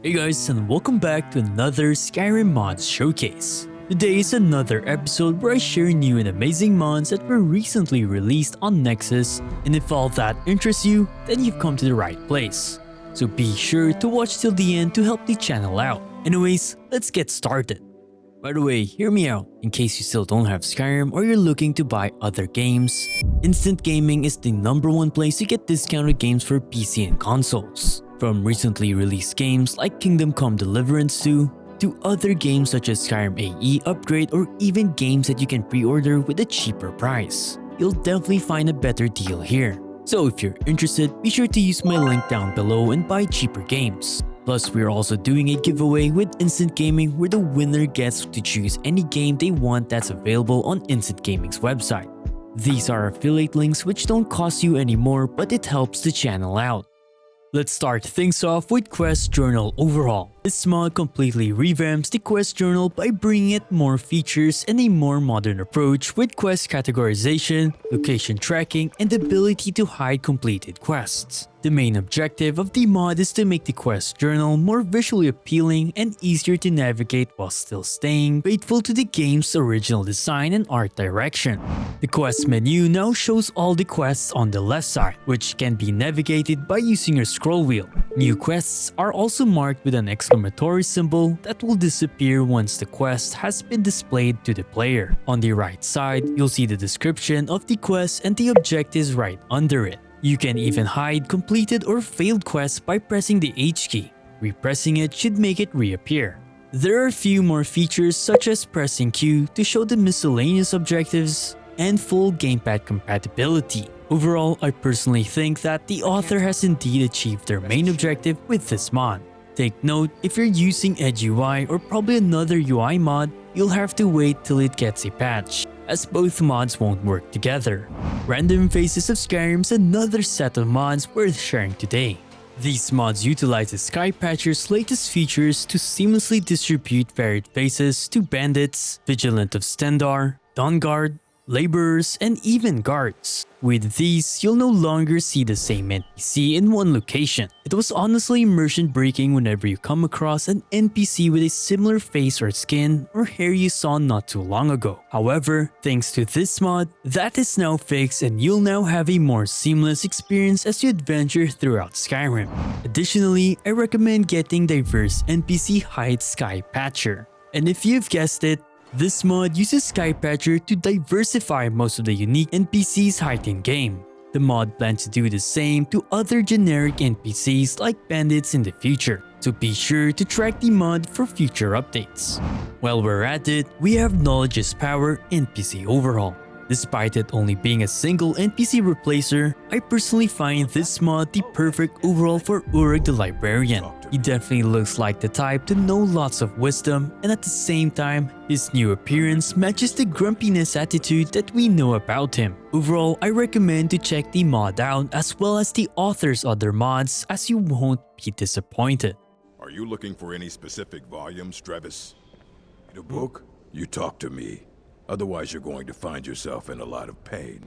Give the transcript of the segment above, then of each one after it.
Hey guys, and welcome back to another Skyrim mods showcase. Today is another episode where I share new and amazing mods that were recently released on Nexus, and if all that interests you, then you've come to the right place. So be sure to watch till the end to help the channel out. Anyways, let's get started. By the way, hear me out, in case you still don't have Skyrim or you're looking to buy other games. Instant Gaming is the #1 place to get discounted games for PC and consoles. From recently released games like Kingdom Come Deliverance 2, to other games such as Skyrim AE Upgrade or even games that you can pre-order with a cheaper price. You'll definitely find a better deal here. So if you're interested, be sure to use my link down below and buy cheaper games. Plus, we're also doing a giveaway with Instant Gaming where the winner gets to choose any game they want that's available on Instant Gaming's website. These are affiliate links which don't cost you any more, but it helps the channel out. Let's start things off with Quest Journal Overhaul. This mod completely revamps the Quest Journal by bringing it more features and a more modern approach with quest categorization, location tracking, and the ability to hide completed quests. The main objective of the mod is to make the Quest Journal more visually appealing and easier to navigate while still staying faithful to the game's original design and art direction. The quest menu now shows all the quests on the left side, which can be navigated by using your scroll wheel. New quests are also marked with an exclamatory symbol that will disappear once the quest has been displayed to the player. On the right side, you'll see the description of the quest and the objectives right under it. You can even hide completed or failed quests by pressing the H key. Repressing it should make it reappear. There are a few more features such as pressing Q to show the miscellaneous objectives and full gamepad compatibility. Overall, I personally think that the author has indeed achieved their main objective with this mod. Take note, if you're using Edge UI or probably another UI mod, you'll have to wait till it gets a patch, as both mods won't work together. Random Faces of Skyrim is another set of mods worth sharing today. These mods utilize the SkyPatcher's latest features to seamlessly distribute varied faces to bandits, Vigilant of Stendarr, Dawnguard, laborers, and even guards. With these, you'll no longer see the same NPC in one location. It was honestly immersion breaking whenever you come across an NPC with a similar face or skin or hair you saw not too long ago. However, thanks to this mod, that is now fixed and you'll now have a more seamless experience as you adventure throughout Skyrim. Additionally, I recommend getting diverse NPC Heights SkyPatcher. And if you've guessed it, this mod uses SkyPatcher to diversify most of the unique NPCs height in game. The mod plans to do the same to other generic NPCs like bandits in the future, so be sure to track the mod for future updates. While we're at it, we have Knowledge is Power NPC Overhaul. Despite it only being a single NPC replacer, I personally find this mod the perfect overhaul for Urag the Librarian. He definitely looks like the type to know lots of wisdom, and at the same time, his new appearance matches the grumpiness attitude that we know about him. Overall, I recommend to check the mod out as well as the author's other mods, as you won't be disappointed. Are you looking for any specific volumes, Travis? In a book? You talk to me. Otherwise, you're going to find yourself in a lot of pain.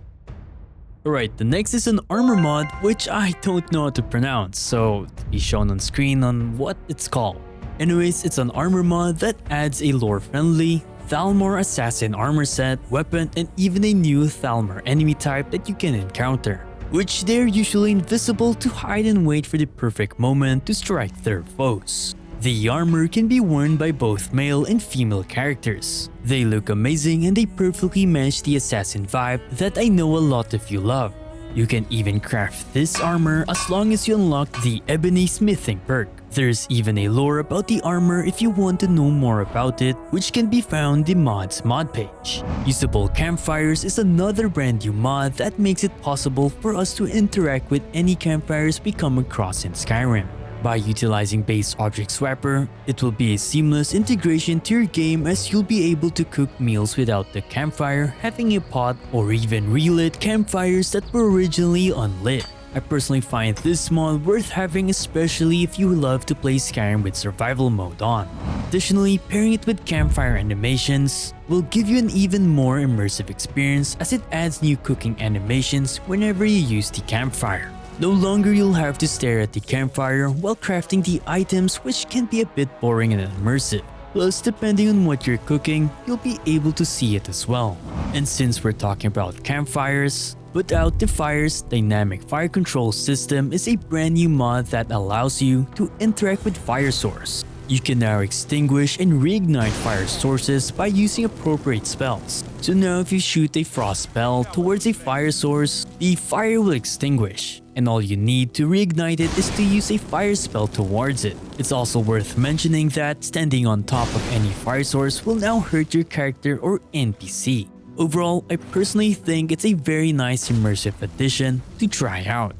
Alright, the next is an armor mod which I don't know how to pronounce, so it'll be shown on screen on what it's called. Anyways, it's an armor mod that adds a lore-friendly Thalmor assassin armor set, weapon, and even a new Thalmor enemy type that you can encounter, which they're usually invisible to hide and wait for the perfect moment to strike their foes. The armor can be worn by both male and female characters. They look amazing and they perfectly match the assassin vibe that I know a lot of you love. You can even craft this armor as long as you unlock the Ebony Smithing perk. There's even a lore about the armor if you want to know more about it, which can be found in the mod's mod page. Usable Campfires is another brand new mod that makes it possible for us to interact with any campfires we come across in Skyrim. By utilizing Base Object Swapper, it will be a seamless integration to your game as you'll be able to cook meals without the campfire having a pot or even relit campfires that were originally unlit. I personally find this mod worth having, especially if you love to play Skyrim with survival mode on. Additionally, pairing it with Campfire Animations will give you an even more immersive experience as it adds new cooking animations whenever you use the campfire. No longer you'll have to stare at the campfire while crafting the items, which can be a bit boring and immersive. Plus, depending on what you're cooking, you'll be able to see it as well. And since we're talking about campfires, Put Out the Fire's dynamic fire control system is a brand new mod that allows you to interact with fire source. You can now extinguish and reignite fire sources by using appropriate spells. So now if you shoot a frost spell towards a fire source, the fire will extinguish, and all you need to reignite it is to use a fire spell towards it. It's also worth mentioning that standing on top of any fire source will now hurt your character or NPC. Overall, I personally think it's a very nice immersive addition to try out.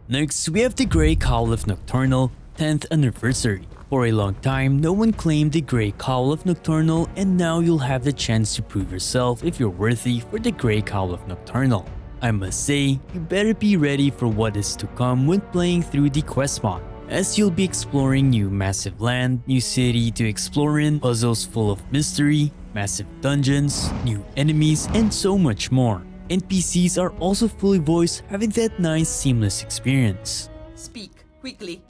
Next, we have the Grey Cowl of Nocturnal 10th anniversary. For a long time, no one claimed the Grey Cowl of Nocturnal, and now you'll have the chance to prove yourself if you're worthy for the Grey Cowl of Nocturnal. I must say, you better be ready for what is to come when playing through the quest mod, as you'll be exploring new massive land, new city to explore in, puzzles full of mystery, massive dungeons, new enemies, and so much more. NPCs are also fully voiced, having that nice seamless experience. Speak, quickly.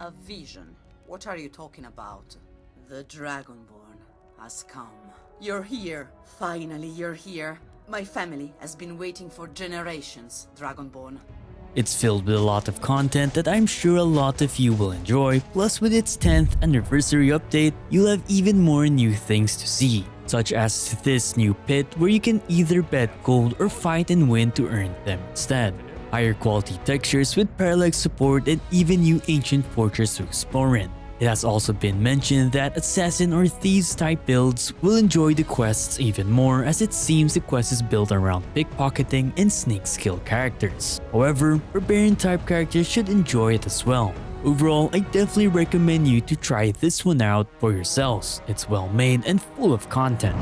A vision. What are you talking about? The Dragonborn has come. You're here. Finally, you're here. My family has been waiting for generations, Dragonborn. It's filled with a lot of content that I'm sure a lot of you will enjoy, plus with its 10th anniversary update, you'll have even more new things to see, such as this new pit where you can either bet gold or fight and win to earn them instead. Higher quality textures with parallax support, and even new ancient fortress to explore in. It has also been mentioned that assassin or thieves type builds will enjoy the quests even more, as it seems the quest is built around pickpocketing and sneak skill characters. However, barbarian type characters should enjoy it as well. Overall, I definitely recommend you to try this one out for yourselves. It's well made and full of content.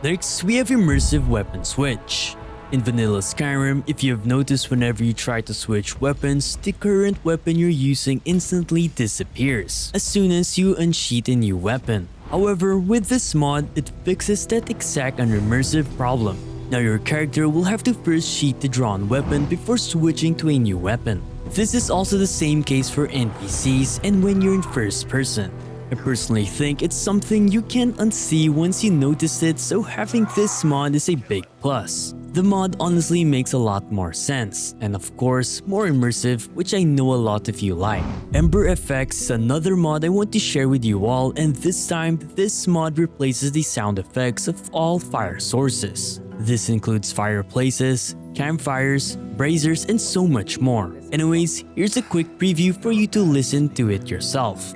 Next, we have Immersive Weapon Switch. In vanilla Skyrim, if you have noticed, whenever you try to switch weapons, the current weapon you're using instantly disappears as soon as you unsheath a new weapon. However, with this mod, it fixes that exact unimmersive problem. Now your character will have to first sheath the drawn weapon before switching to a new weapon. This is also the same case for NPCs and when you're in first person. I personally think it's something you can't unsee once you notice it, so having this mod is a big plus. The mod honestly makes a lot more sense, and of course, more immersive, which I know a lot of you like. Embers FX is another mod I want to share with you all, and this time, this mod replaces the sound effects of all fire sources. This includes fireplaces, campfires, braziers, and so much more. Anyways, here's a quick preview for you to listen to it yourself.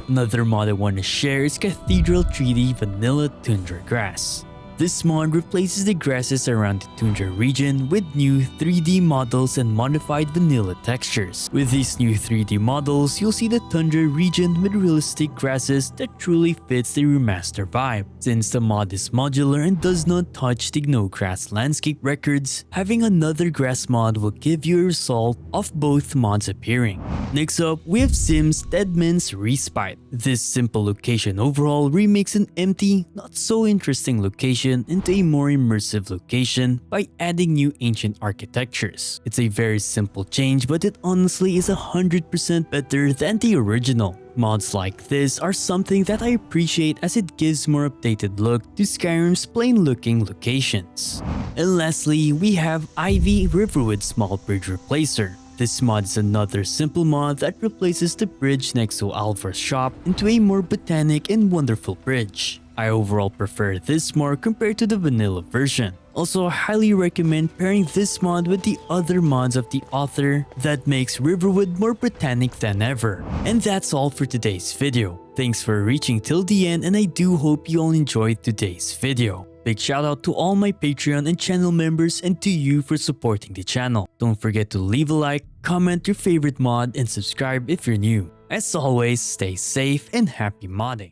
Another mod I want to share is Cathedral 3D Vanilla Tundra Grass. This mod replaces the grasses around the Tundra region with new 3D models and modified vanilla textures. With these new 3D models, you'll see the Tundra region with realistic grasses that truly fits the remaster vibe. Since the mod is modular and does not touch the no grass landscape records, having another grass mod will give you a result of both mods appearing. Next up, we have Sims Deadman's Respite. This simple location overhaul remakes an empty, not so interesting location into a more immersive location by adding new ancient architectures. It's a very simple change, but it honestly is 100% better than the original. Mods like this are something that I appreciate, as it gives more updated look to Skyrim's plain looking locations. And lastly, we have Ivy Riverwood Small Bridge Replacer. This mod is another simple mod that replaces the bridge next to Alvar's shop into a more botanic and wonderful bridge. I overall prefer this more compared to the vanilla version. Also, I highly recommend pairing this mod with the other mods of the author that makes Riverwood more botanic than ever. And that's all for today's video. Thanks for reaching till the end, and I do hope you all enjoyed today's video. Big shout out to all my Patreon and channel members and to you for supporting the channel. Don't forget to leave a like, comment your favorite mod, and subscribe if you're new. As always, stay safe and happy modding.